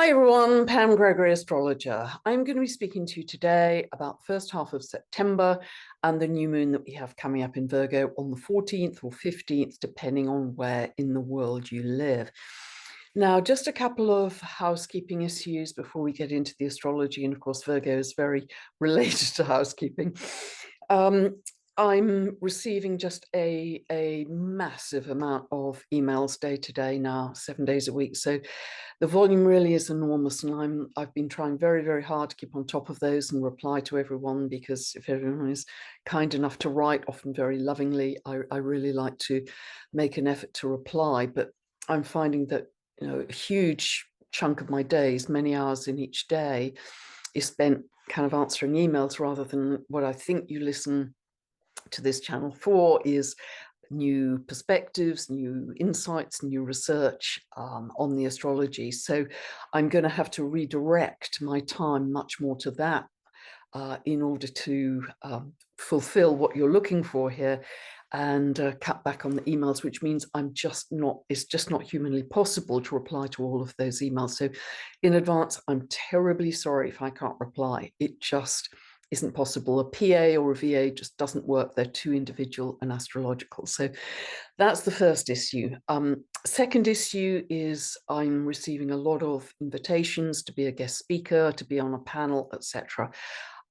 Hi everyone, Pam Gregory, astrologer. I'm going to be speaking to you today about the first half of September and the new moon that we have coming up in Virgo on the 14th or 15th, depending on where in the world you live. Now, just a couple of housekeeping issues before we get into the astrology, and of course Virgo is very related to housekeeping. I'm receiving just a massive amount of emails day to day now, 7 days a week. So the volume really is enormous, and I've been trying very, very hard to keep on top of those and reply to everyone, because if everyone is kind enough to write, often very lovingly, I really like to make an effort to reply. But I'm finding that, you know, a huge chunk of my days, many hours in each day, is spent kind of answering emails rather than what I think you listen to this channel for is new perspectives, new insights, new research on the astrology. So I'm going to have to redirect my time much more to that in order to fulfill what you're looking for here, and cut back on the emails, which means it's just not humanly possible to reply to all of those emails. So in advance, I'm terribly sorry if I can't reply. It just isn't possible. A PA or a VA just doesn't work. They're too individual and astrological. So that's the first issue. Second issue is I'm receiving a lot of invitations to be a guest speaker, to be on a panel, etc.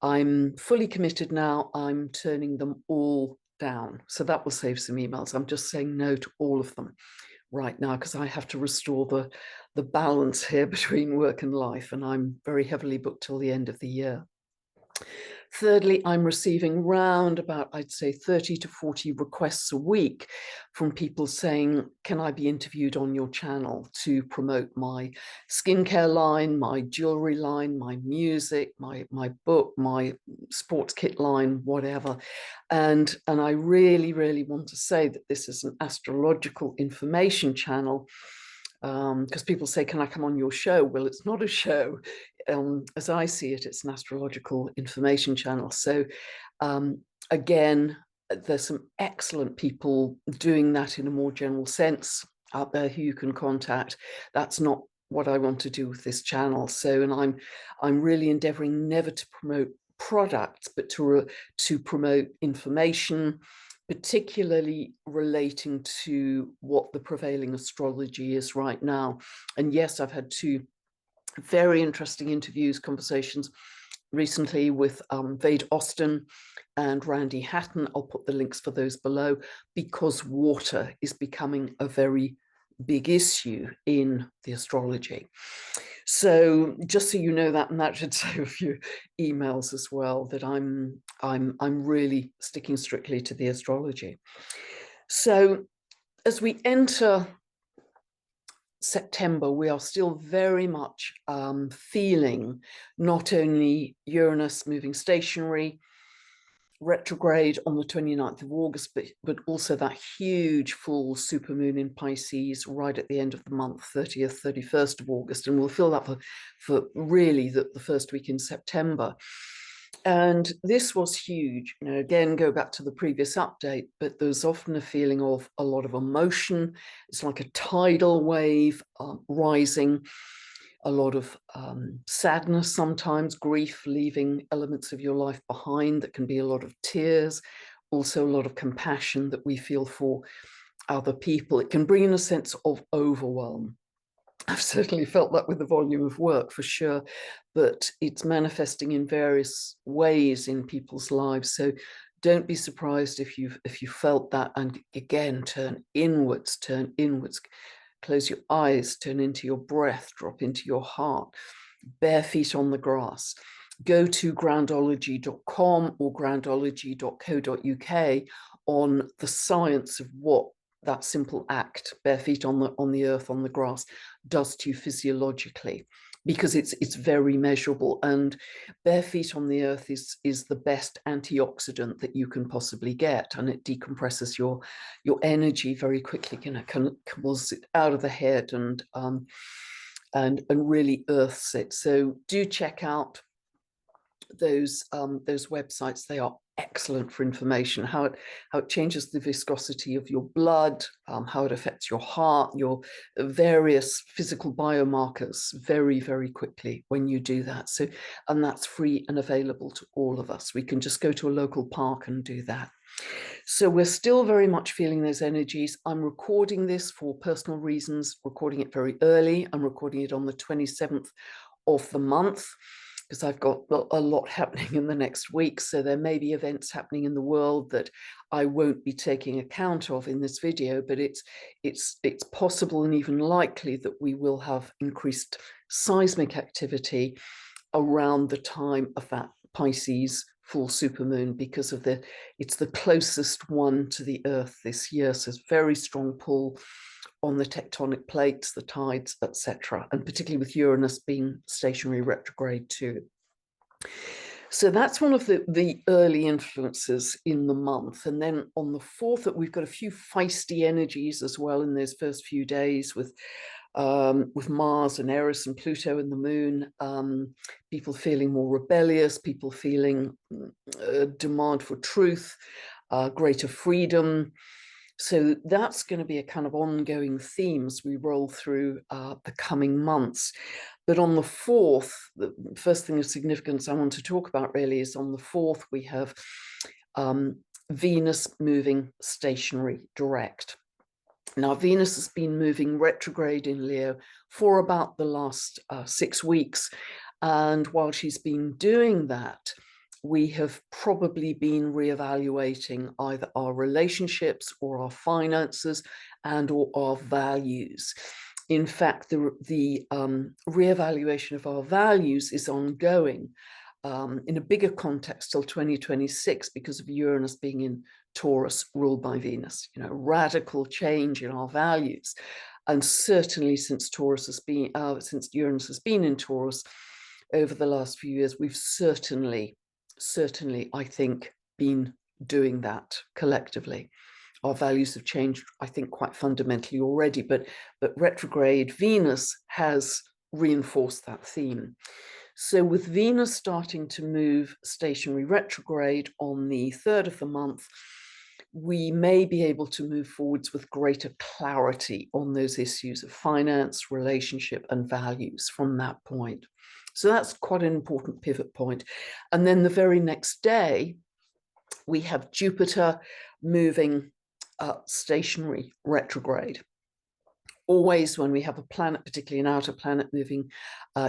I'm fully committed now. I'm turning them all down. So that will save some emails. I'm just saying no to all of them right now, because I have to restore the balance here between work and life, and I'm very heavily booked till the end of the year. Thirdly, I'm receiving round about, I'd say, 30 to 40 requests a week from people saying, can I be interviewed on your channel to promote my skincare line, my jewelry line, my music, my book, my sports kit line, whatever. And I really, really want to say that this is an astrological information channel, because people say, can I come on your show? Well, it's not a show. As I see it, it's an astrological information channel. So again, there's some excellent people doing that in a more general sense out there who you can contact. That's not what I want to do with this channel. So, and I'm really endeavoring never to promote products, but to promote information, particularly relating to what the prevailing astrology is right now. And yes, I've had two very interesting conversations recently with Vade Austin and Randy Hatton. I'll put the links for those below, because water is becoming a very big issue in the astrology. So just so you know that, and that should save a few emails as well, that I'm really sticking strictly to the astrology. So as we enter September, we are still very much feeling not only Uranus moving stationary, retrograde on the 29th of August, but also that huge full supermoon in Pisces right at the end of the month, 30th, 31st of August. And we'll feel that for really the first week in September. And this was huge. You know, again, go back to the previous update, but there's often a feeling of a lot of emotion. It's like a tidal wave rising, a lot of sadness, sometimes grief, leaving elements of your life behind. That can be a lot of tears, also a lot of compassion that we feel for other people. It can bring in a sense of overwhelm. I've certainly felt that with the volume of work, for sure, but it's manifesting in various ways in people's lives. So don't be surprised if you felt that. And again, turn inwards, close your eyes, turn into your breath, drop into your heart, bare feet on the grass. Go to groundology.com or groundology.co.uk on the science of what that simple act, bare feet on the earth, on the grass, does to you physiologically, because it's very measurable. And bare feet on the earth is the best antioxidant that you can possibly get, and it decompresses your energy very quickly, can pulls it out of the head and really earths it. So do check out those websites. They are excellent for information, how it changes the viscosity of your blood, how it affects your heart, your various physical biomarkers very, very quickly when you do that. So, and that's free and available to all of us. We can just go to a local park and do that. So we're still very much feeling those energies. I'm recording this for personal reasons, recording it very early. I'm recording it on the 27th of the month, because I've got a lot happening in the next week. So there may be events happening in the world that I won't be taking account of in this video, but it's possible and even likely that we will have increased seismic activity around the time of that Pisces full supermoon, because of it's the closest one to the Earth this year. So it's very strong pull on the tectonic plates, the tides, etc., and particularly with Uranus being stationary retrograde too. So that's one of the early influences in the month. And then on the 4th, we've got a few feisty energies as well in those first few days with Mars and Eris and Pluto and the moon, people feeling more rebellious, people feeling a demand for truth, greater freedom. So that's going to be a kind of ongoing theme as we roll through the coming months. But on the 4th, the first thing of significance I want to talk about really is on the 4th, we have Venus moving stationary direct. Now, Venus has been moving retrograde in Leo for about the last 6 weeks. And while she's been doing that, we have probably been reevaluating either our relationships or our finances and or our values. In fact, the reevaluation of our values is ongoing in a bigger context till 2026 because of Uranus being in Taurus, ruled by Venus. You know, radical change in our values, and certainly since Uranus has been in Taurus over the last few years, we've certainly, I think, been doing that collectively. Our values have changed, I think, quite fundamentally already, but retrograde Venus has reinforced that theme. So with Venus starting to move stationary retrograde on the 3rd of the month, we may be able to move forwards with greater clarity on those issues of finance, relationship, and values from that point. So that's quite an important pivot point. And then the very next day, we have Jupiter moving stationary retrograde. Always when we have a planet, particularly an outer planet moving,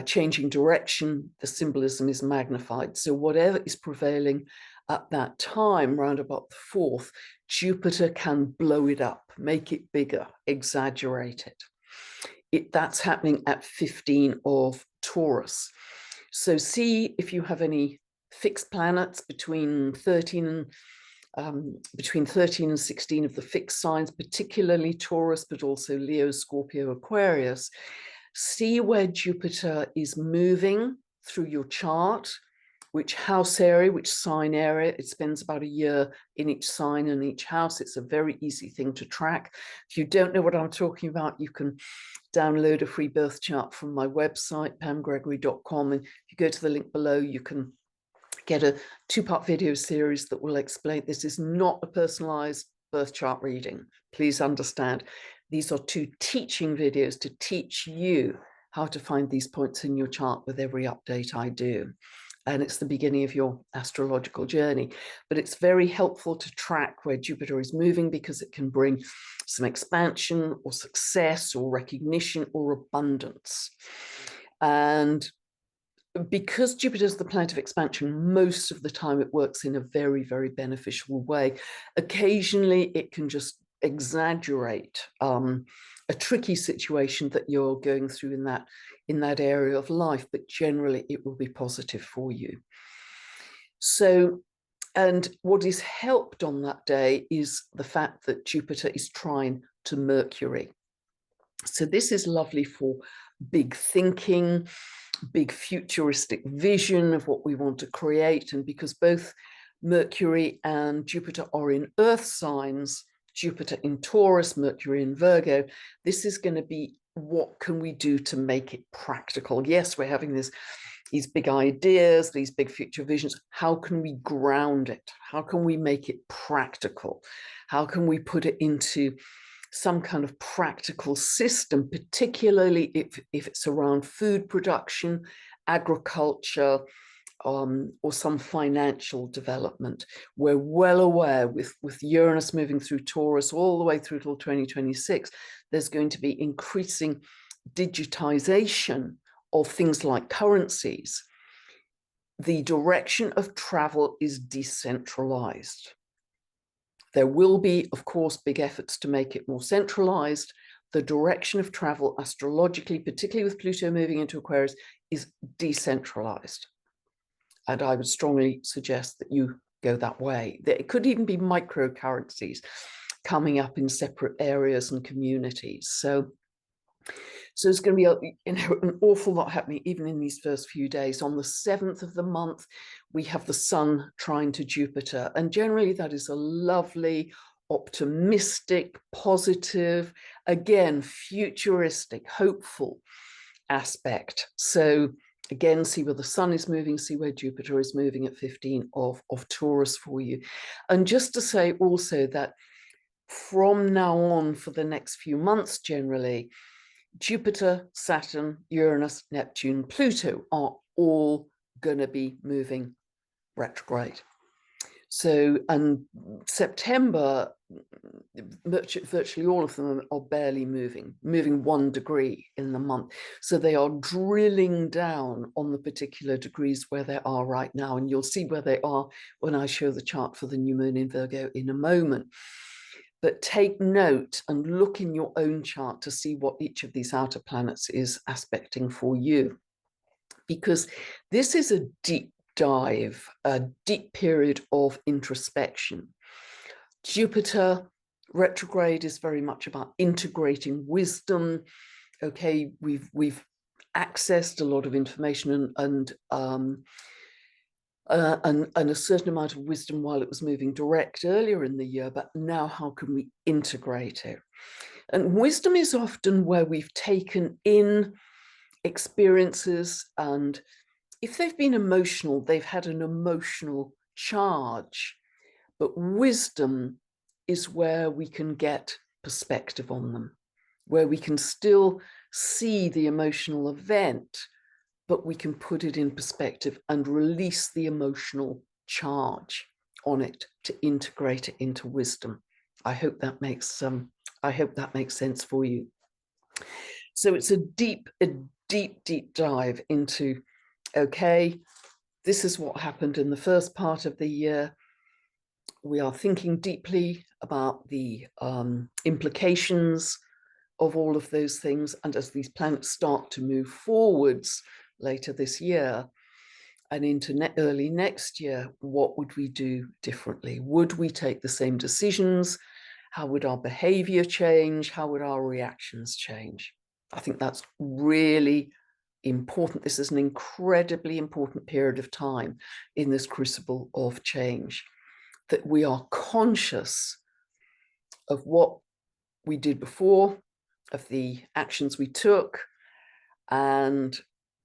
changing direction, the symbolism is magnified. So whatever is prevailing at that time, round about the 4th, Jupiter can blow it up, make it bigger, exaggerate it. That's happening at 15 of Taurus. So see if you have any fixed planets between 13 and 16 of the fixed signs, particularly Taurus, but also Leo, Scorpio, Aquarius. See where Jupiter is moving through your chart, which house area, which sign area. It spends about a year in each sign and each house. It's a very easy thing to track. If you don't know what I'm talking about, you can download a free birth chart from my website, pamgregory.com. And if you go to the link below, you can get a 2-part video series that will explain. This is not a personalized birth chart reading. Please understand, these are 2 teaching videos to teach you how to find these points in your chart with every update I do. And it's the beginning of your astrological journey. But it's very helpful to track where Jupiter is moving because it can bring some expansion or success or recognition or abundance. And because Jupiter is the planet of expansion, most of the time it works in a very, very beneficial way. Occasionally, it can just exaggerate a tricky situation that you're going through in that area of life, but generally it will be positive for you. So, and what is helped on that day is the fact that Jupiter is trine to Mercury. So this is lovely for big thinking, big futuristic vision of what we want to create. And because both Mercury and Jupiter are in Earth signs, Jupiter in Taurus, Mercury in Virgo, this is going to be, what can we do to make it practical? Yes, we're having this these big ideas, these big future visions. How can we ground it? How can we make it practical? How can we put it into some kind of practical system, particularly if it's around food production, agriculture, or some financial development? We're well aware with Uranus moving through Taurus all the way through till 2026, there's going to be increasing digitization of things like currencies. The direction of travel is decentralized. There will be, of course, big efforts to make it more centralized. The direction of travel astrologically, particularly with Pluto moving into Aquarius, is decentralized. And I would strongly suggest that you go that way. It could even be microcurrencies coming up in separate areas and communities. So there's going to be an awful lot happening even in these first few days. On the 7th of the month, we have the Sun trine to Jupiter. And generally that is a lovely, optimistic, positive, again, futuristic, hopeful aspect. So again, see where the Sun is moving, see where Jupiter is moving at 15 of Taurus for you. And just to say also that from now on for the next few months generally, Jupiter, Saturn, Uranus, Neptune, Pluto are all going to be moving retrograde. So, and September, virtually all of them are barely moving 1 degree in the month. So they are drilling down on the particular degrees where they are right now. And you'll see where they are when I show the chart for the new moon in Virgo in a moment. But take note and look in your own chart to see what each of these outer planets is aspecting for you. Because this is a deep dive, a deep period of introspection. Jupiter retrograde is very much about integrating wisdom. Okay, we've accessed a lot of information and a certain amount of wisdom while it was moving direct earlier in the year, but now how can we integrate it? And wisdom is often where we've taken in experiences, and if they've been emotional, they've had an emotional charge. But wisdom is where we can get perspective on them, where we can still see the emotional event, but we can put it in perspective and release the emotional charge on it to integrate it into wisdom. I hope that makes sense for you. So it's a deep dive into, okay, this is what happened in the first part of the year. We are thinking deeply about the implications of all of those things. And as these planets start to move forwards later this year and into early next year, what would we do differently? Would we take the same decisions? How would our behavior change? How would our reactions change? I think that's really important. This is an incredibly important period of time in this crucible of change, that we are conscious of what we did before, of the actions we took, and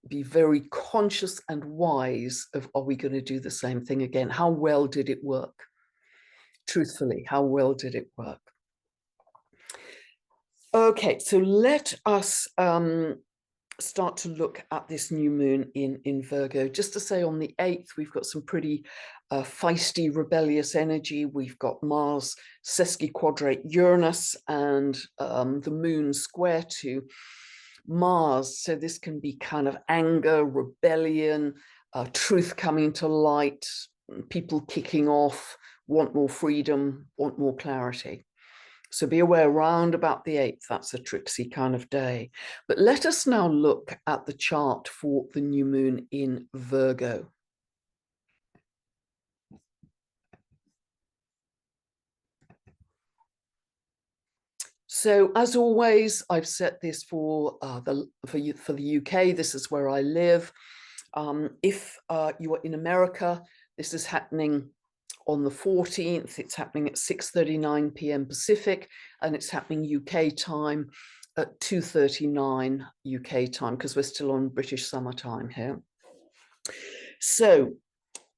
be very conscious and wise of, are we going to do the same thing again? How well did it work? Truthfully, how well did it work? Okay, so let us start to look at this new moon in Virgo. Just to say, on the 8th, we've got some pretty feisty, rebellious energy. We've got Mars sesquiquadrate Uranus and the moon square to Mars. So this can be kind of anger, rebellion, truth coming to light, people kicking off, want more freedom, want more clarity. So be aware, around about the 8th, that's a tricksy kind of day. But let us now look at the chart for the new moon in Virgo. So as always, I've set this for the UK. This is where I live. If you are in America, this is happening on the 14th. It's happening at 6:39 p.m. Pacific, and it's happening UK time at 2:39 UK time, because we're still on British summertime here. So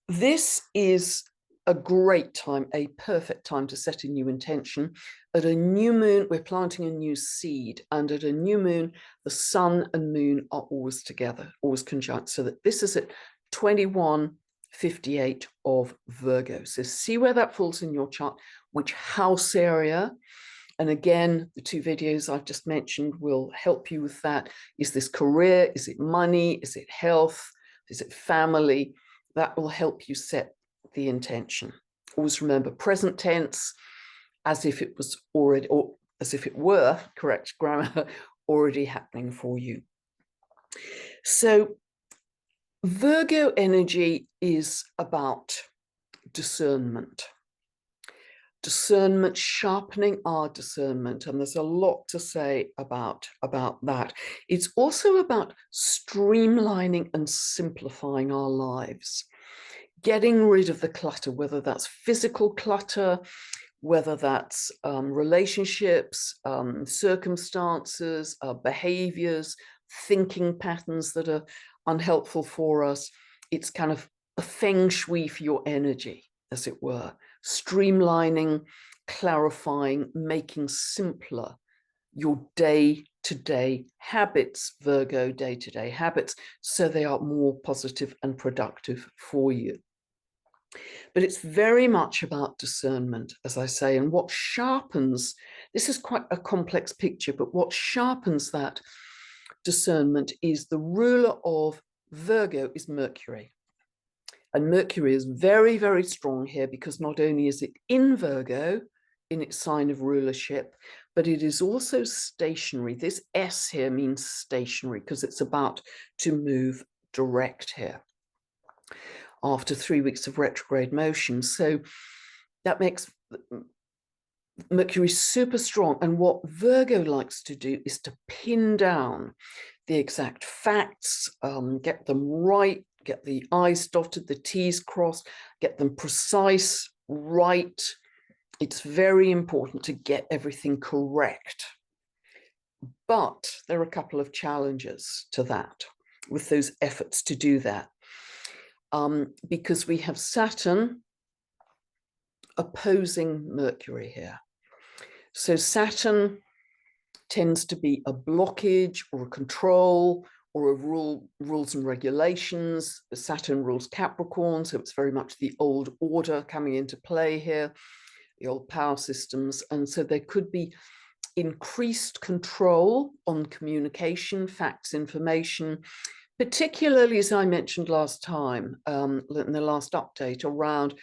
this is a great time, a perfect time to set a new intention. At a new moon, we're planting a new seed, and at a new moon, the sun and moon are always together, always conjunct, so that this is at 2158 of Virgo. So see where that falls in your chart, which house area. And again, the two videos I've just mentioned will help you with that. Is this career? Is it money? Is it health? Is it family? That will help you set the intention. Always remember present tense, as if it was already, or as if it were, correct grammar, already happening for you. So Virgo energy is about discernment. Discernment, sharpening our discernment, and there's a lot to say about that. It's also about streamlining and simplifying our lives, getting rid of the clutter, whether that's physical clutter, whether that's relationships, circumstances, behaviors, thinking patterns that are unhelpful for us. It's kind of a feng shui for your energy, as it were. Streamlining, clarifying, making simpler your day-to-day habits, Virgo day-to-day habits, so they are more positive and productive for you. But it's very much about discernment, as I say, and what sharpens, this is quite a complex picture, but what sharpens that discernment is the ruler of Virgo is Mercury. And Mercury is very, very strong here because not only is it in Virgo, in its sign of rulership, but it is also stationary. This S here means stationary because it's about to move direct here after 3 weeks of retrograde motion. So that makes Mercury super strong. And what Virgo likes to do is to pin down the exact facts, get them right, get the I's dotted, the T's crossed, get them precise, right. It's very important to get everything correct. But there are a couple of challenges to that, with those efforts to do that. Because we have Saturn opposing Mercury here. So Saturn tends to be a blockage or a control or a rules and regulations. Saturn rules Capricorn, so it's very much the old order coming into play here, the old power systems. And so there could be increased control on communication, facts, information, particularly, as I mentioned last time, in the last update, around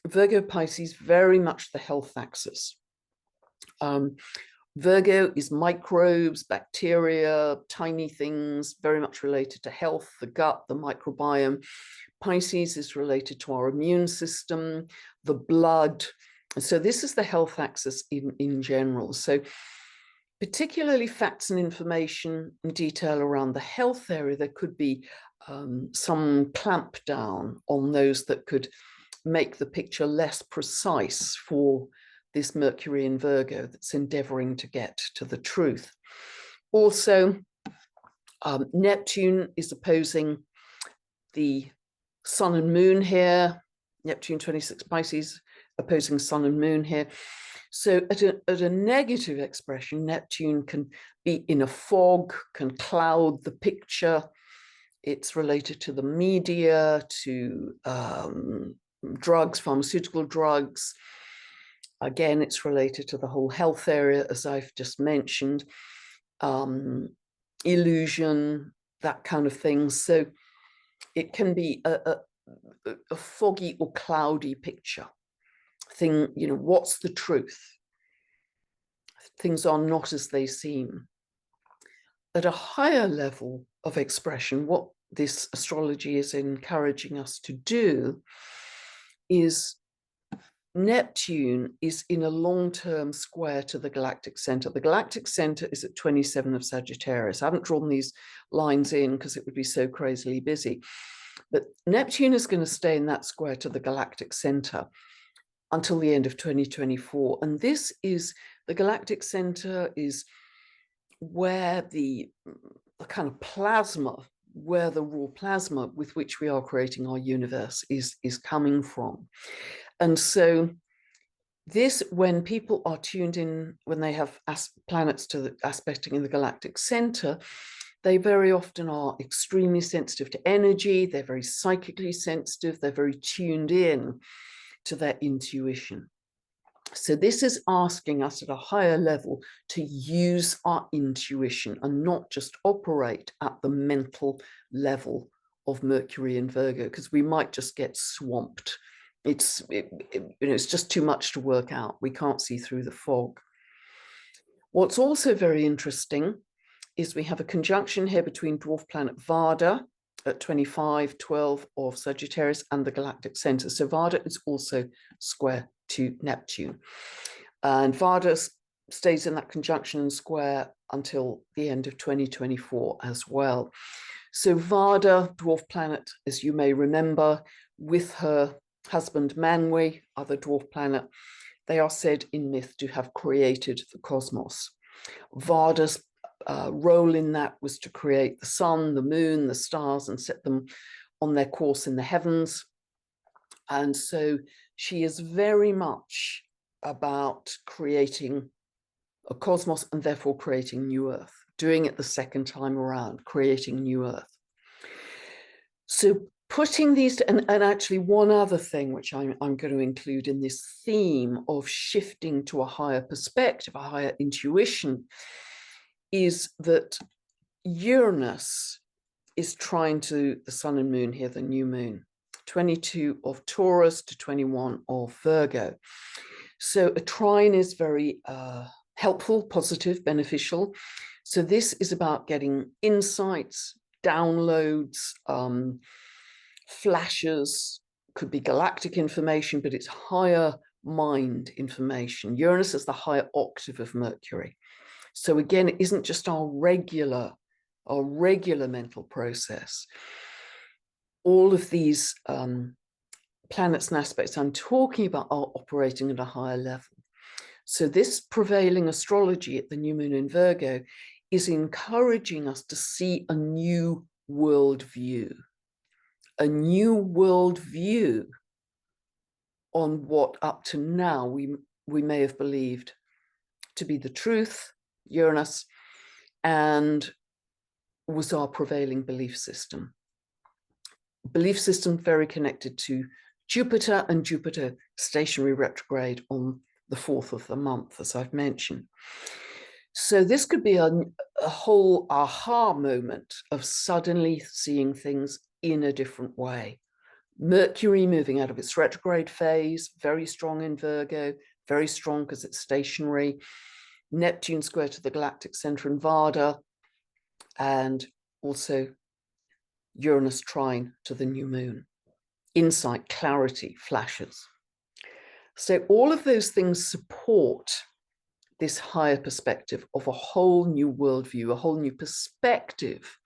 Virgo Pisces, very much the health axis. Virgo is microbes, bacteria, tiny things, very much related to health, the gut, the microbiome. Pisces is related to our immune system, the blood. So this is the health axis in general. So particularly facts and information and detail around the health area, there could be some clamp down on those that could make the picture less precise for this Mercury in Virgo that's endeavoring to get to the truth. Also, Neptune is opposing the Sun and Moon here. Neptune 26 Pisces opposing Sun and Moon here. So at a negative expression, Neptune can be in a fog, can cloud the picture. It's related to the media, to drugs, pharmaceutical drugs. Again, it's related to the whole health area, as I've just mentioned, illusion, that kind of thing. So it can be a foggy or cloudy picture. What's the truth? Things are not as they seem. At a higher level of expression, what this astrology is encouraging us to do is Neptune is in a long-term square to the galactic center. The galactic center is at 27 of Sagittarius. I haven't drawn these lines in because it would be so crazily busy. But Neptune is going to stay in that square to the galactic center until the end of 2024. And this is, the galactic center is where the kind of plasma where the raw plasma with which we are creating our universe is coming from. And so this, when people are tuned in, when they have planets to the aspecting in the galactic center, they very often are extremely sensitive to energy. They're very psychically sensitive. They're very tuned in to their intuition. So this is asking us at a higher level to use our intuition and not just operate at the mental level of Mercury in Virgo, because we might just get swamped. It's just too much to work out. We can't see through the fog. What's also very interesting is we have a conjunction here between dwarf planet Vada at 2512 of Sagittarius and the galactic center. So Vada is also square to Neptune. And Vada stays in that conjunction and square until the end of 2024 as well. So Vada, dwarf planet, as you may remember, with her husband Manwe, other dwarf planet, they are said in myth to have created the cosmos. Vada's role in that was to create the sun, the moon, the stars, and set them on their course in the heavens. And so she is very much about creating a cosmos and therefore creating new Earth, doing it the second time around, creating new Earth. So putting these, and actually one other thing which I'm going to include in this theme of shifting to a higher perspective, a higher intuition, is that Uranus is trying to the sun and moon here, the new moon, 22 of Taurus to 21 of Virgo. So a trine is very helpful, positive, beneficial. So this is about getting insights, downloads, flashes, could be galactic information, but it's higher mind information. Uranus is the higher octave of Mercury. So again, it isn't just our regular mental process. All of these planets and aspects I'm talking about are operating at a higher level. So this prevailing astrology at the new moon in Virgo is encouraging us to see a new worldview on what up to now we may have believed to be the truth, Uranus, and was our prevailing belief system. Belief system very connected to Jupiter, and Jupiter stationary retrograde on the 4th of the month, as I've mentioned. So this could be a whole aha moment of suddenly seeing things in a different way. Mercury moving out of its retrograde phase, very strong in Virgo, very strong because it's stationary. Neptune square to the galactic center in Vada, and also Uranus trine to the new moon. Insight, clarity, flashes. So all of those things support this higher perspective of a whole new worldview, a whole new perspective,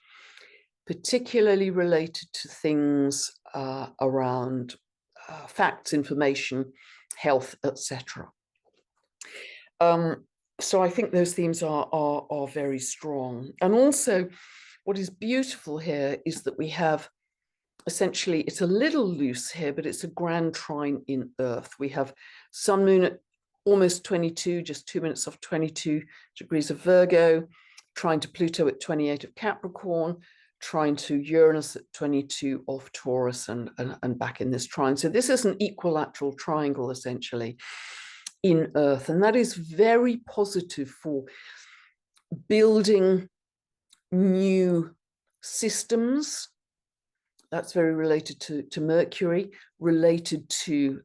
particularly related to things around facts, information, health, etc. So I think those themes are very strong. And also what is beautiful here is that we have essentially, it's a little loose here, but it's a grand trine in Earth. We have sun moon at almost 22, just 2 minutes off 22 degrees of Virgo, trine to Pluto at 28 of Capricorn, trine to Uranus at 22 of Taurus, and back in this trine. So this is an equilateral triangle essentially in Earth, and that is very positive for building new systems. That's very related to Mercury, related to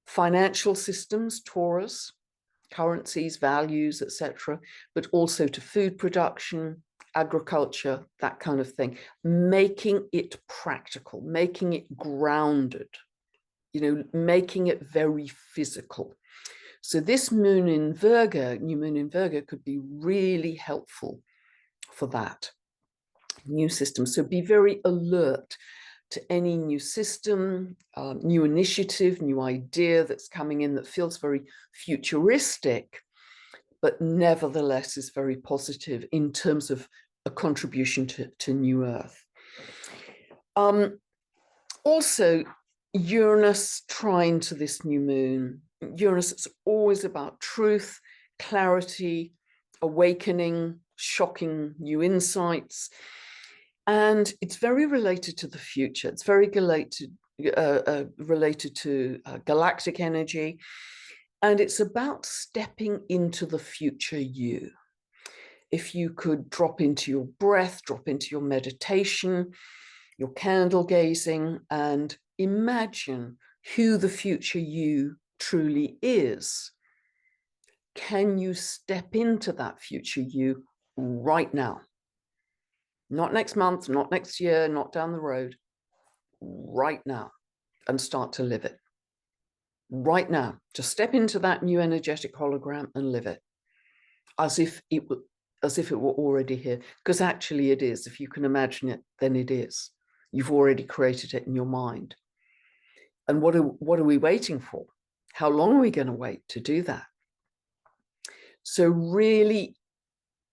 financial systems, Taurus, currencies, values, etc., but also to food production, agriculture, that kind of thing, making it practical, making it grounded, making it very physical. So this moon in Virgo, new moon in Virgo, could be really helpful for that. New system. So be very alert to any new system, new initiative, new idea that's coming in that feels very futuristic, but nevertheless is very positive in terms of a contribution to New Earth. Also, Uranus trine to this new moon. Uranus is always about truth, clarity, awakening, shocking new insights. And it's very related to the future. It's very related to galactic energy. And it's about stepping into the future you. If you could drop into your breath, drop into your meditation, your candle gazing, and imagine who the future you truly is. Can you step into that future you right now? Not next month, not next year, not down the road, right now, and start to live it. Right now, just step into that new energetic hologram and live it as if it were already here, because actually it is. If you can imagine it, then it is. You've already created it in your mind. And what are we waiting for? How long are we going to wait to do that? So really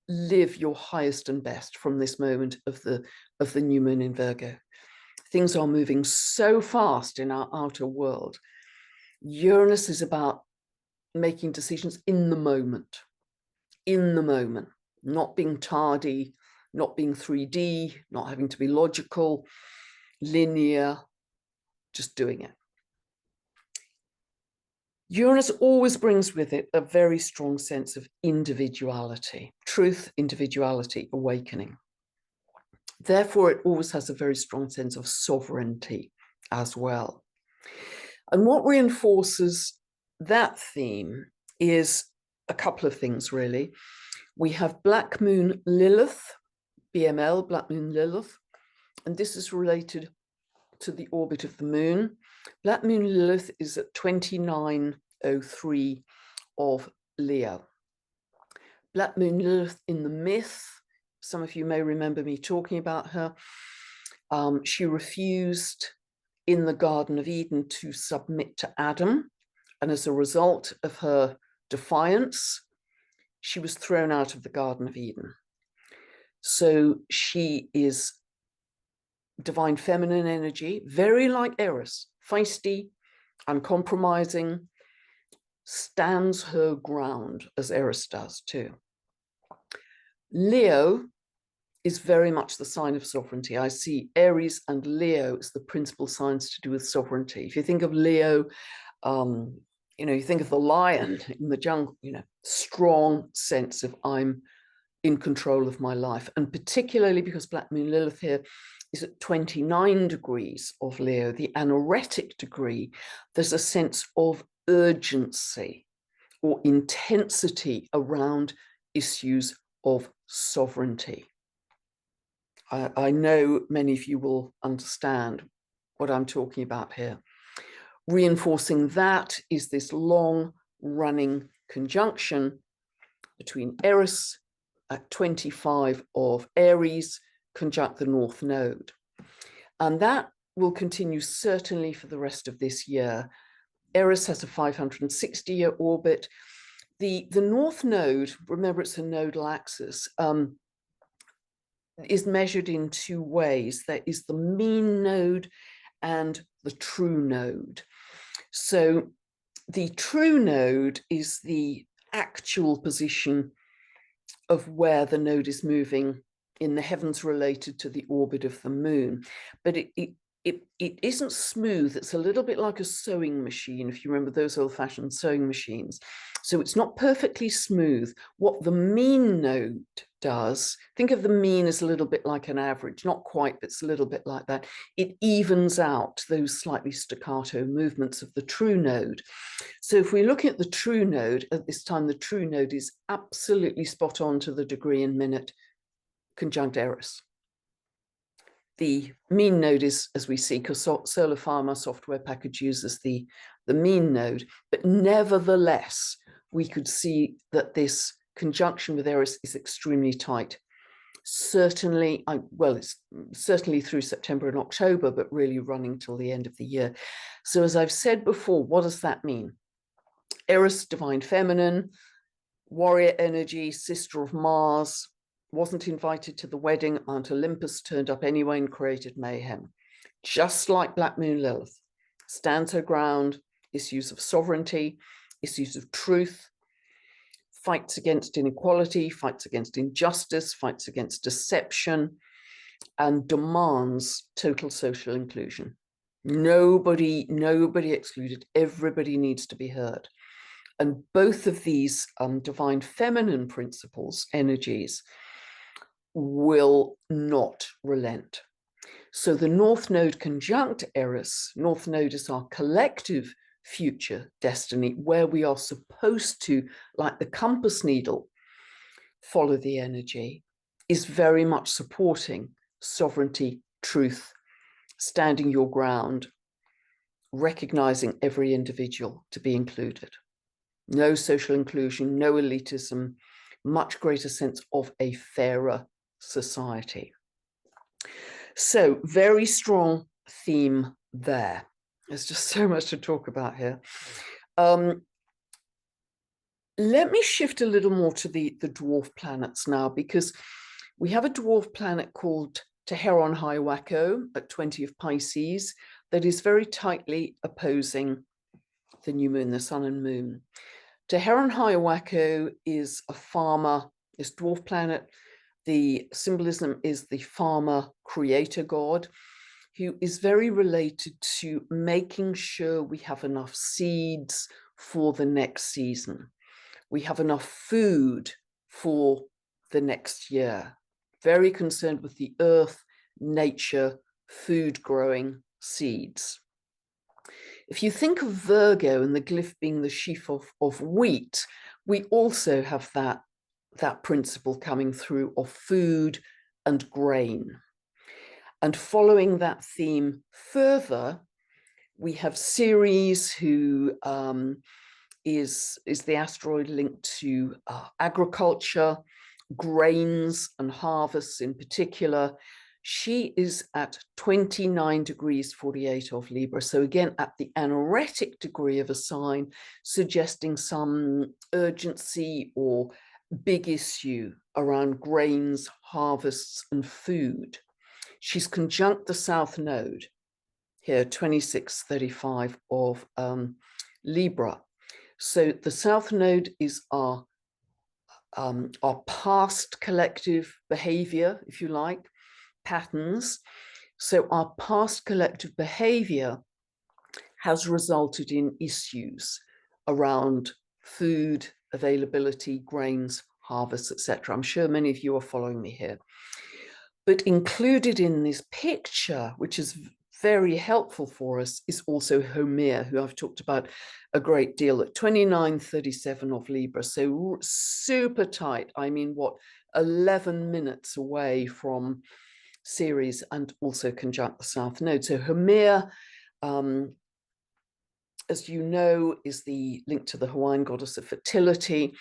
live your highest and best from this moment of the new moon in Virgo. Things are moving so fast in our outer world. Uranus is about making decisions in the moment, not being tardy, not being 3D, not having to be logical, linear, just doing it. Uranus always brings with it a very strong sense of individuality, truth, individuality, awakening. Therefore, it always has a very strong sense of sovereignty as well. And what reinforces that theme is a couple of things, really. We have Black Moon Lilith, BML, Black Moon Lilith, and this is related to the orbit of the moon. Black Moon Lilith is at 2903 of Leo. Black Moon Lilith in the myth, some of you may remember me talking about her. She refused in the Garden of Eden to submit to Adam, and as a result of her defiance, she was thrown out of the Garden of Eden. So she is divine feminine energy, very like Eris, feisty, uncompromising, stands her ground as Eris does too. Leo is very much the sign of sovereignty. I see Aries and Leo as the principal signs to do with sovereignty. If you think of Leo, you think of the lion in the jungle, strong sense of I'm in control of my life. And particularly because Black Moon Lilith here is at 29 degrees of Leo, the anoretic degree, there's a sense of urgency or intensity around issues of sovereignty. I know many of you will understand what I'm talking about here. Reinforcing that is this long-running conjunction between Eris at 25 of Aries conjunct the North Node. And that will continue certainly for the rest of this year. Eris has a 560-year orbit. The North Node, remember it's a nodal axis, is measured in two ways. There is the mean node and the true node. So the true node is the actual position of where the node is moving in the heavens related to the orbit of the moon. But it isn't smooth. It's a little bit like a sewing machine, if you remember those old-fashioned sewing machines. So it's not perfectly smooth. What the mean node does, think of the mean as a little bit like an average, not quite, but it's a little bit like that. It evens out those slightly staccato movements of the true node. So if we look at the true node, at this time, the true node is absolutely spot on to the degree and minute conjunct Eris. The mean node is, as we see, because Solar Farm, our software package, uses the mean node, but nevertheless, we could see that this conjunction with Eris is extremely tight. Certainly, it's certainly through September and October, but really running till the end of the year. So as I've said before, what does that mean? Eris, divine feminine, warrior energy, sister of Mars, wasn't invited to the wedding at Mount Olympus, turned up anyway and created mayhem. Just like Black Moon Lilith, stands her ground, issues of sovereignty, issues of truth, fights against inequality, fights against injustice, fights against deception, and demands total social inclusion. Nobody excluded. Everybody needs to be heard. And both of these divine feminine principles, energies, will not relent. So the North Node conjunct Eris, North Node is our collective future destiny, where we are supposed to, like the compass needle, follow the energy, is very much supporting sovereignty, truth, standing your ground, recognizing every individual to be included. No social inclusion, no elitism, much greater sense of a fairer society. So very strong theme there. There's just so much to talk about here. Let me shift a little more to the dwarf planets now, because we have a dwarf planet called Teheron Hyawako at 20 of Pisces that is very tightly opposing the new moon, the sun and moon. Teheron Hyawako is a farmer, this dwarf planet. The symbolism is the farmer creator god, who is very related to making sure we have enough seeds for the next season. We have enough food for the next year. Very concerned with the earth, nature, food growing, seeds. If you think of Virgo and the glyph being the sheaf of wheat, we also have that principle coming through of food and grain. And following that theme further, we have Ceres, who is the asteroid linked to agriculture, grains and harvests in particular. She is at 29 degrees 48 of Libra. So again, at the anoretic degree of a sign, suggesting some urgency or big issue around grains, harvests, and food. She's conjunct the South Node here, 2635 of Libra. So the South Node is our past collective behavior, if you like, patterns. So our past collective behavior has resulted in issues around food availability, grains, harvests, etc. I'm sure many of you are following me here. But included in this picture, which is very helpful for us, is also Homer, who I've talked about a great deal, at 2937 of Libra. So super tight. I mean, what, 11 minutes away from Ceres and also conjunct the South Node. So Homer, as you know, is the link to the Hawaiian goddess of fertility.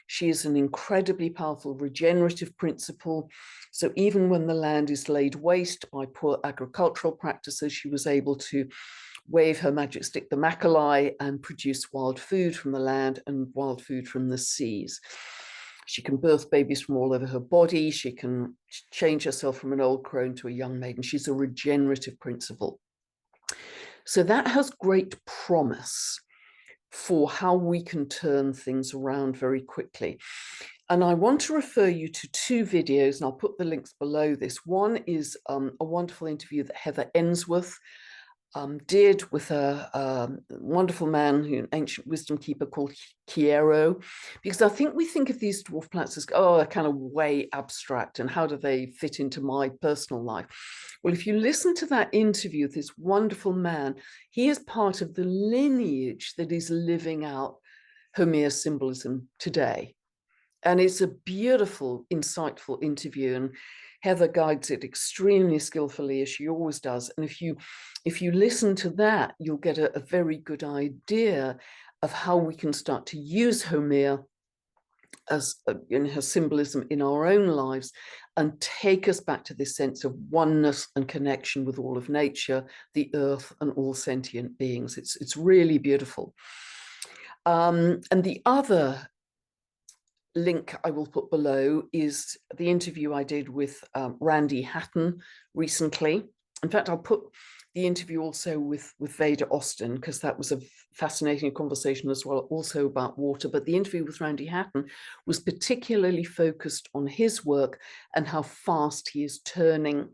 She is an incredibly powerful regenerative principle. So even when the land is laid waste by poor agricultural practices, she was able to wave her magic stick, the Makalai, and produce wild food from the land and wild food from the seas. She can birth babies from all over her body. She can change herself from an old crone to a young maiden. She's a regenerative principle. So that has great promise for how we can turn things around very quickly. And I want to refer you to two videos, and I'll put the links below this. One is a wonderful interview that Heather Ensworth did with a wonderful man, an ancient wisdom keeper called Kiero, because I think we think of these dwarf planets as, oh, they're kind of way abstract, and how do they fit into my personal life? Well, if you listen to that interview with this wonderful man, he is part of the lineage that is living out Homer symbolism today. And it's a beautiful, insightful interview, and Heather guides it extremely skillfully, as she always does. And if you listen to that, you'll get a very good idea of how we can start to use Homer as in her symbolism in our own lives and take us back to this sense of oneness and connection with all of nature, the earth, and all sentient beings. It's really beautiful. And the other link I will put below is the interview I did with Randy Hatton recently. In fact, I'll put the interview also with Veda Austin, because that was a fascinating conversation as well, also about water. But the interview with Randy Hatton was particularly focused on his work and how fast he is turning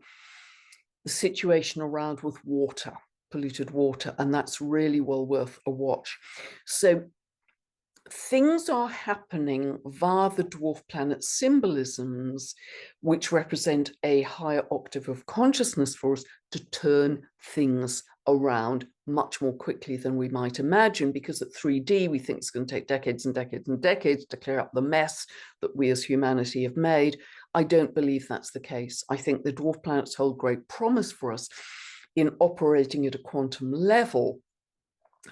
the situation around with water, polluted water. And that's really well worth a watch. So things are happening via the dwarf planet symbolisms, which represent a higher octave of consciousness for us to turn things around much more quickly than we might imagine, because at 3D, we think it's going to take decades and decades and decades to clear up the mess that we as humanity have made. I don't believe that's the case. I think the dwarf planets hold great promise for us in operating at a quantum level.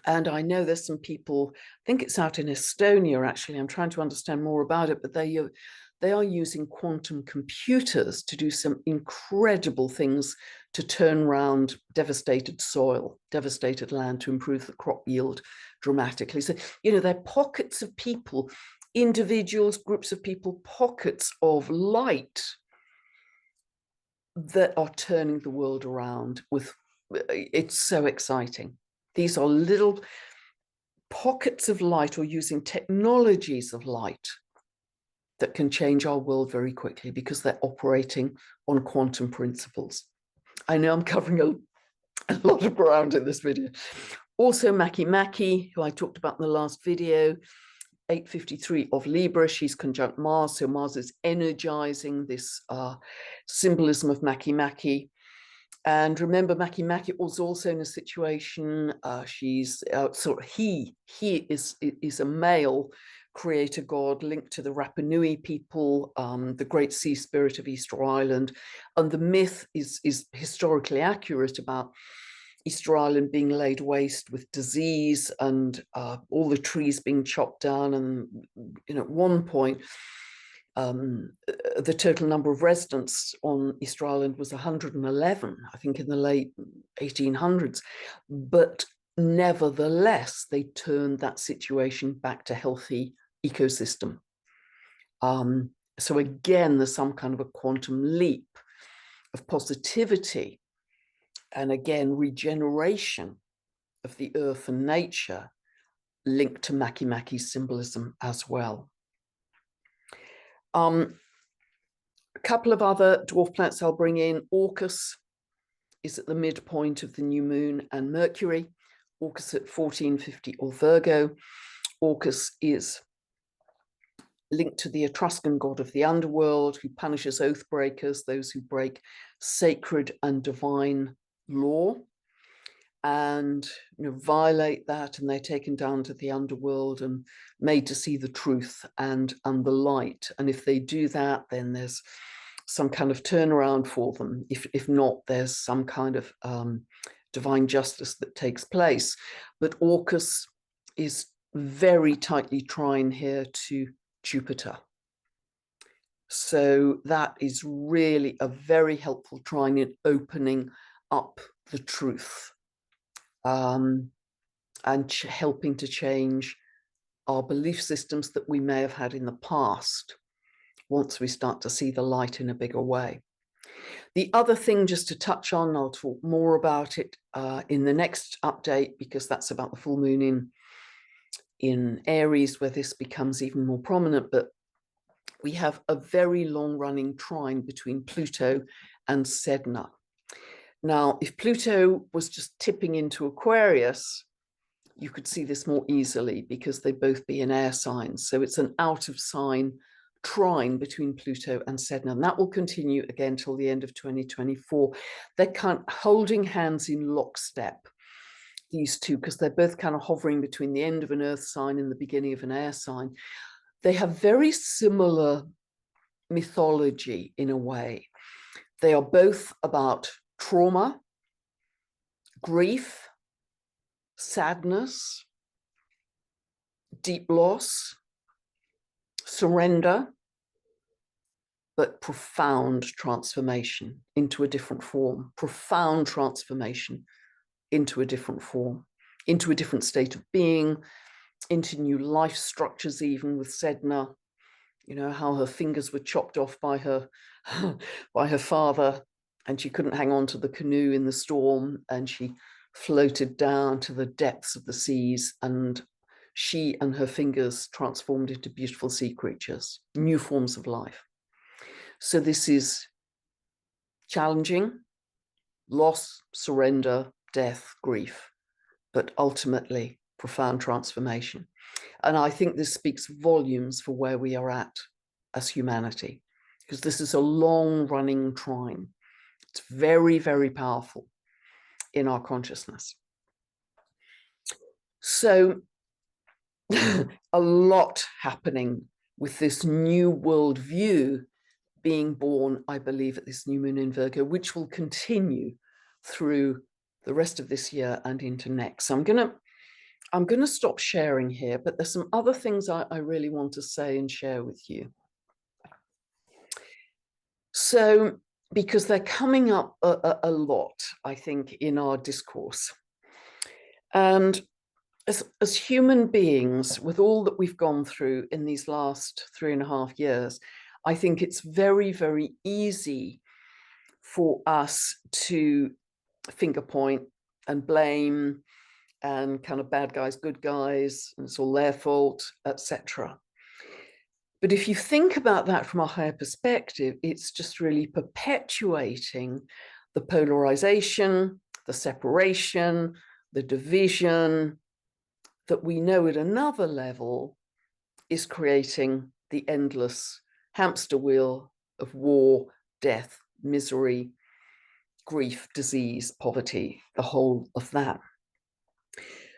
And I know there's some people, I think it's out in Estonia, actually, I'm trying to understand more about it, but they are using quantum computers to do some incredible things to turn around devastated soil, devastated land, to improve the crop yield dramatically. So, you know, there are pockets of people, individuals, groups of people, pockets of light that are turning the world around with, it's so exciting. These are little pockets of light, or using technologies of light that can change our world very quickly because they're operating on quantum principles. I know I'm covering a lot of ground in this video. Also, Maki, who I talked about in the last video, 853 of Libra, she's conjunct Mars. So Mars is energizing this symbolism of Maki. And remember, Maki was also in a situation, she's he is a male creator god linked to the Rapa Nui people, the great sea spirit of Easter Island. And the myth is historically accurate about Easter Island being laid waste with disease and all the trees being chopped down. And, you know, at one point, the total number of residents on Easter Island was 111, I think, in the late 1800s. But nevertheless, they turned that situation back to healthy ecosystem. So again, there's some kind of a quantum leap of positivity, and again, regeneration of the earth and nature linked to Maki's symbolism as well. A couple of other dwarf planets I'll bring in. Orcus is at the midpoint of the new moon and Mercury. Orcus at 1450 or Virgo. Orcus is linked to the Etruscan god of the underworld, who punishes oath breakers, those who break sacred and divine law and, you know, violate that, and they're taken down to the underworld and made to see the truth and the light. And if they do that, then there's some kind of turnaround for them. If not, there's some kind of divine justice that takes place. But Orcus is very tightly trine here to Jupiter. So that is really a very helpful trine in opening up the truth. And helping to change our belief systems that we may have had in the past, once we start to see the light in a bigger way. The other thing, just to touch on, I'll talk more about it in the next update, because that's about the full moon in Aries, where this becomes even more prominent. But we have a very long-running trine between Pluto and Sedna. Now, if Pluto was just tipping into Aquarius, you could see this more easily because they'd both be in air signs. So it's an out of sign trine between Pluto and Sedna. And that will continue again till the end of 2024. They're kind of holding hands in lockstep, these two, because they're both kind of hovering between the end of an earth sign and the beginning of an air sign. They have very similar mythology in a way. They are both about trauma, grief, sadness, deep loss, surrender, but profound transformation into a different form, profound transformation into a different form, into a different state of being, into new life structures, even with Sedna, You know, how her fingers were chopped off by her by her father, and she couldn't hang on to the canoe in the storm, and she floated down to the depths of the seas, and she and her fingers transformed into beautiful sea creatures, new forms of life. So this is challenging, loss, surrender, death, grief, but ultimately profound transformation. And I think this speaks volumes for where we are at as humanity, because this is a long-running trine. It's very, very powerful in our consciousness. So a lot happening with this new world view being born, I believe, at this new moon in Virgo, which will continue through the rest of this year and into next. So I'm gonna stop sharing here, but there's some other things I really want to say and share with you. So, because they're coming up a lot, I think, in our discourse. And as human beings, with all that we've gone through in these last 3.5 years, I think it's very, very easy for us to finger point and blame and kind of bad guys, good guys, and it's all their fault, etc. But if you think about that from a higher perspective, it's just really perpetuating the polarization, the separation, the division that we know at another level is creating the endless hamster wheel of war, death, misery, grief, disease, poverty, the whole of that.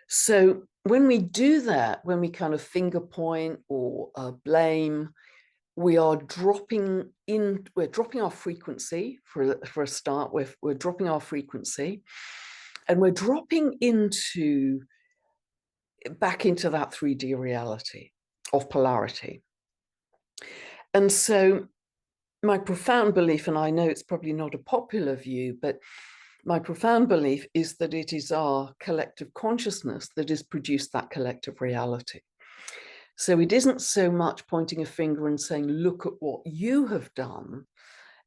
So when we do that, when we kind of finger point or blame, we're dropping our frequency for a start. We're dropping our frequency, and we're dropping back into that 3D reality of polarity. And so my profound belief, and I know it's probably not a popular view, but my profound belief is that it is our collective consciousness that has produced that collective reality. So it isn't so much pointing a finger and saying, look at what you have done.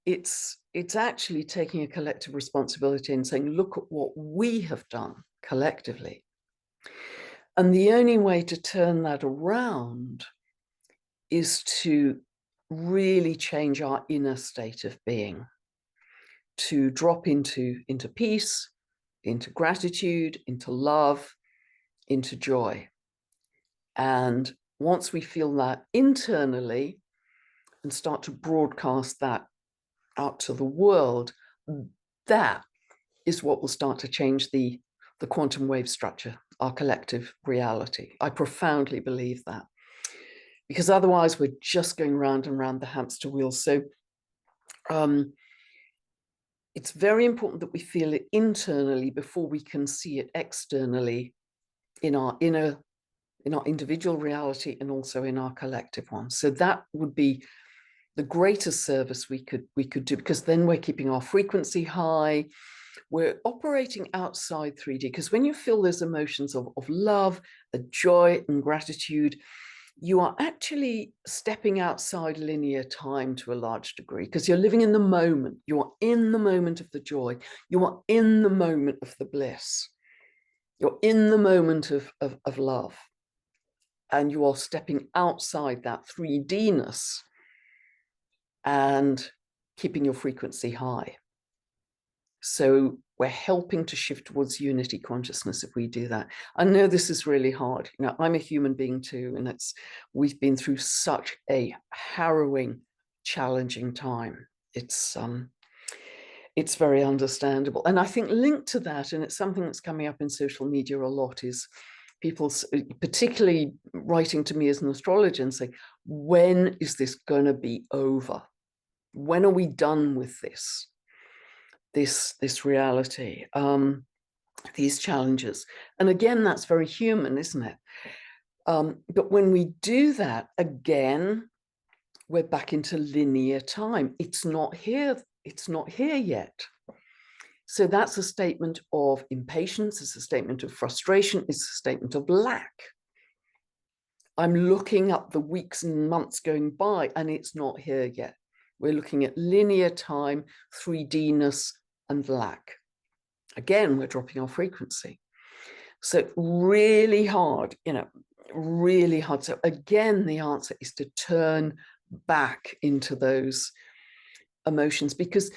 It's actually taking a collective responsibility and saying, look at what we have done collectively. And the only way to turn that around is to really change our inner state of being, to drop into peace, into gratitude, into love, into joy. And once we feel that internally and start to broadcast that out to the world, that is what will start to change the quantum wave structure, our collective reality. I profoundly believe that, because otherwise we're just going round and round the hamster wheel. So it's very important that we feel it internally before we can see it externally in our individual reality and also in our collective one. So that would be the greatest service we could do, because then we're keeping our frequency high. We're operating outside 3D, because when you feel those emotions of love, joy and gratitude, you are actually stepping outside linear time to a large degree, because you're living in the moment. You are in the moment of the joy. You are in the moment of the bliss. You're in the moment of love. And you are stepping outside that 3D-ness and keeping your frequency high. So we're helping to shift towards unity consciousness if we do that. I know this is really hard. You know, I'm a human being too, and we've been through such a harrowing, challenging time. It's very understandable. And I think linked to that, and it's something that's coming up in social media a lot, is people particularly writing to me as an astrologer and saying, when is this going to be over? When are we done with this reality, these challenges? And again, that's very human, isn't it? But when we do that, again, we're back into linear time. It's not here. It's not here yet. So that's a statement of impatience. It's a statement of frustration. It's a statement of lack. I'm looking at the weeks and months going by, and it's not here yet. We're looking at linear time, 3D-ness, and lack. Again, we're dropping our frequency. So really hard, really hard. So again, the answer is to turn back into those emotions, because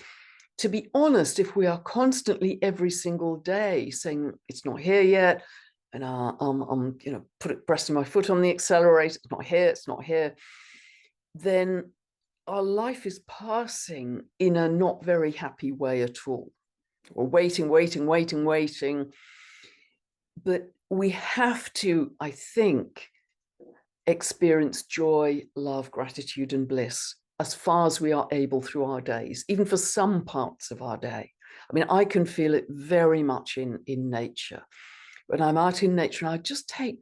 to be honest, if we are constantly every single day saying it's not here yet, and I'm pressing my foot on the accelerator, it's not here, it's not here, then our life is passing in a not very happy way at all. We're waiting, waiting, waiting, waiting. But we have to, I think, experience joy, love, gratitude, and bliss as far as we are able through our days, even for some parts of our day. I mean, I can feel it very much in nature. When I'm out in nature, and I just take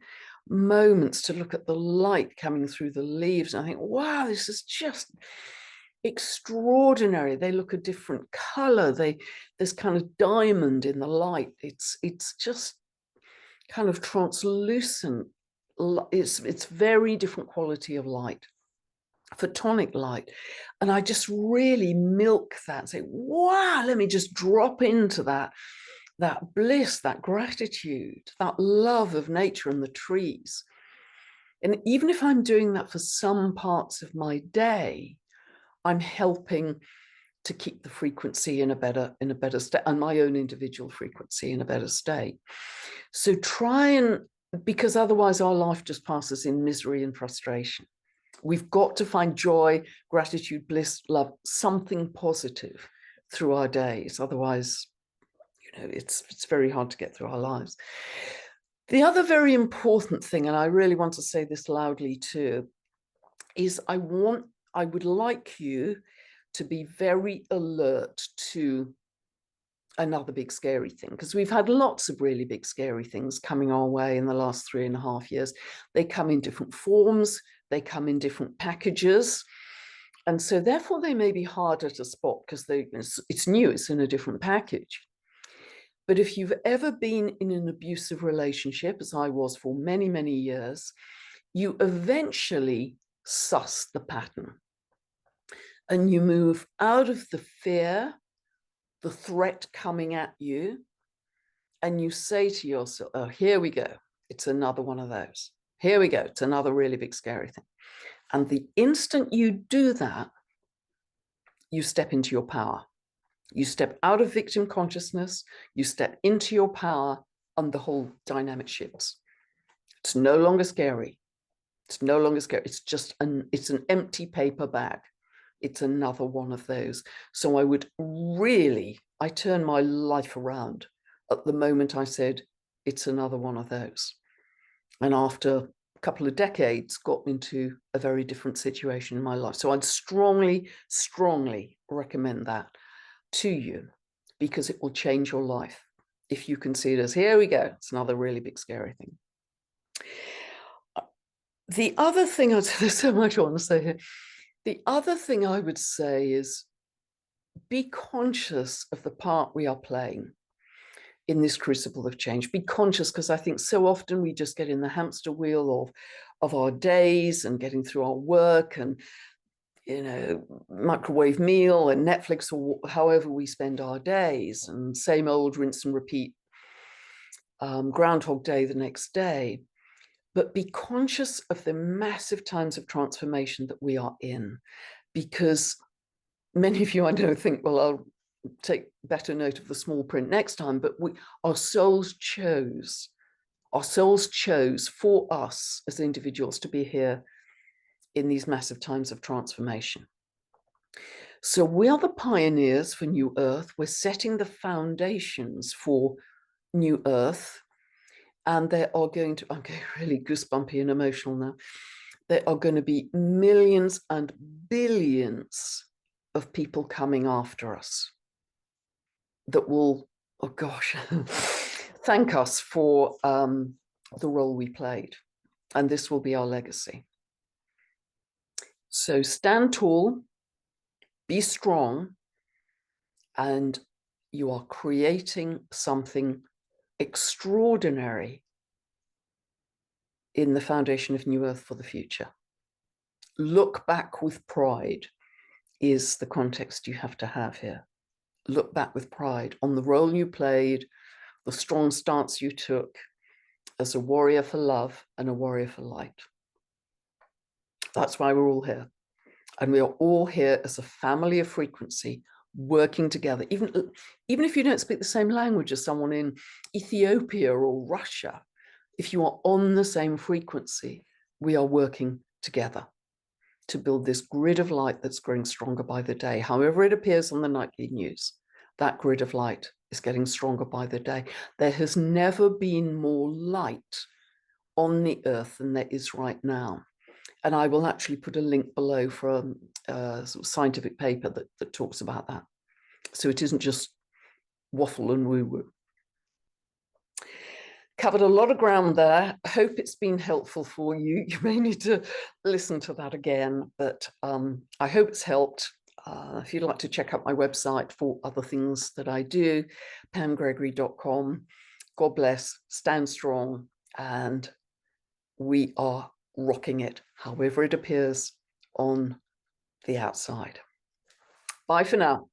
moments to look at the light coming through the leaves, and I think, wow, this is just extraordinary. They look a different color. There's kind of diamond in the light. It's just kind of translucent. It's very different quality of light, photonic light. And I just really milk that and say, wow, let me just drop into that bliss, that gratitude, that love of nature and the trees. And even if I'm doing that for some parts of my day, I'm helping to keep the frequency in a better state, and my own individual frequency in a better state. So try and, because otherwise our life just passes in misery and frustration. We've got to find joy, gratitude, bliss, love, something positive through our days. Otherwise, it's very hard to get through our lives. The other very important thing, and I really want to say this loudly too, is I would like you to be very alert to another big scary thing, because we've had lots of really big scary things coming our way in the last 3.5 years. They come in different forms, they come in different packages, and so therefore they may be harder to spot because it's new, it's in a different package. But if you've ever been in an abusive relationship, as I was for many, many years, you eventually suss the pattern and you move out of the fear, the threat coming at you, and you say to yourself, oh, here we go. It's another one of those. Here we go. It's another really big, scary thing. And the instant you do that, you step into your power. You step out of victim consciousness, you step into your power, and the whole dynamic shifts. It's no longer scary. It's no longer scary. It's just it's an empty paper bag. It's another one of those. So I turned my life around at the moment I said, it's another one of those. And after a couple of decades, got into a very different situation in my life. So I'd strongly, strongly recommend that to you, because it will change your life if you can see it as, here we go, it's another really big scary thing. The other thing, there's so much I want to say here. The other thing I would say is be conscious of the part we are playing in this crucible of change. Be conscious, because I think so often we just get in the hamster wheel of our days and getting through our work and microwave meal and Netflix, or however we spend our days, and same old rinse and repeat, Groundhog Day the next day. But be conscious of the massive times of transformation that we are in, because many of you I know think, well, I'll take better note of the small print next time, but our souls chose for us as individuals to be here in these massive times of transformation. So we are the pioneers for New Earth. We're setting the foundations for New Earth. And there are going to, I'm getting really goosebumpy and emotional now. There are going to be millions and billions of people coming after us that will, oh gosh, thank us for the role we played. And this will be our legacy. So stand tall, be strong, and you are creating something extraordinary in the foundation of New Earth for the future. Look back with pride is the context you have to have here. Look back with pride on the role you played, the strong stance you took as a warrior for love and a warrior for light. That's why we're all here. And we are all here as a family of frequency, working together. Even if you don't speak the same language as someone in Ethiopia or Russia, if you are on the same frequency, we are working together to build this grid of light that's growing stronger by the day. However it appears on the nightly news, that grid of light is getting stronger by the day. There has never been more light on the earth than there is right now. And I will actually put a link below for a sort of scientific paper that talks about that. So it isn't just waffle and woo-woo. Covered a lot of ground there. I hope it's been helpful for you. You may need to listen to that again, but I hope it's helped. If you'd like to check out my website for other things that I do, pamgregory.com. God bless, stand strong, and we are rocking it, however it appears on the outside. Bye for now.